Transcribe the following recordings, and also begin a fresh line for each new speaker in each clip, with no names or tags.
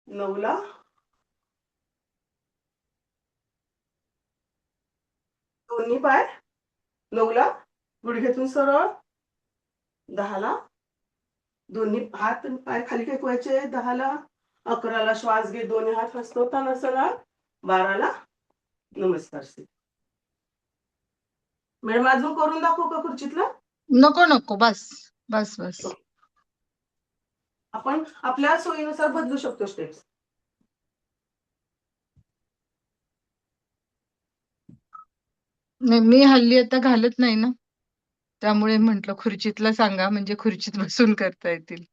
9ला दोन्ही पाय 9ला गुडघ्यातून सरळ. 10ला दोन्ही हात आणि पाय खाली टेकवायचे. 10ला 11ला श्वास घे, दोन्ही हात हस्तोताना सरळ. 12ला नमस्कार स्थिती. मॅडम अजून करून दाखवू का खुर्चीतलं?
नको नको, बस बस बस.
आपण आपल्या सोयीनुसार बदलू शकतो स्टेप्स.
नाही, मी हल्ली आता घालत नाही ना, त्यामुळे म्हंटल खुर्चीतला सांगा, म्हणजे खुर्चीत बसून करता येतील.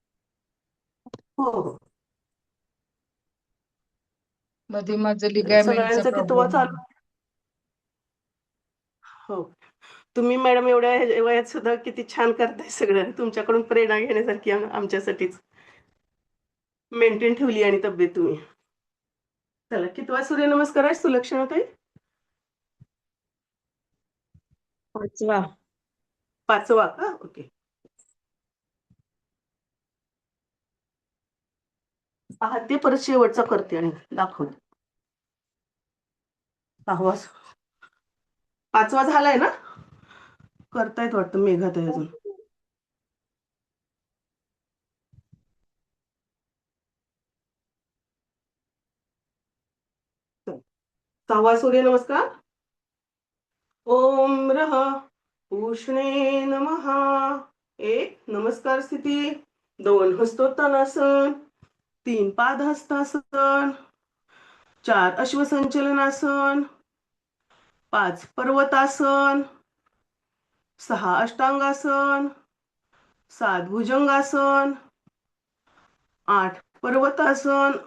हो हो,
मध्ये माझं लिगामेंटचा
सगळ्यांचा कितवा
प्रॉब्लेम.
चालू? हो, तुम्ही मॅडम एवढ्या वयात सुद्धा किती छान करताय सगळं. तुमच्याकडून प्रेरणा घेण्यासारखी आमच्यासाठीच मेंटेन ठेवली आणि तब्येत तुम्ही. चला, कितवा सूर्यनमस्कार आहे सुलक्षणाताई?
5वा.
5वा का? ओके. पाहते परत शेवटचा करते आणि दाखवते. 5वा झालाय ना? करतायत वाटतं मेघाताई अजून. चल. 6वा सूर्यनमस्कार. ओम रह उष्णे नमः. 1 नमस्कार स्थिती. 2 हस्तोत्तानासन. 3 पादहस्तासन. 4 अश्वसंचलनासन. 5 पर्वतासन. 6 अष्टांगासन. 7 भुजंगासन. 8 पर्वतासन.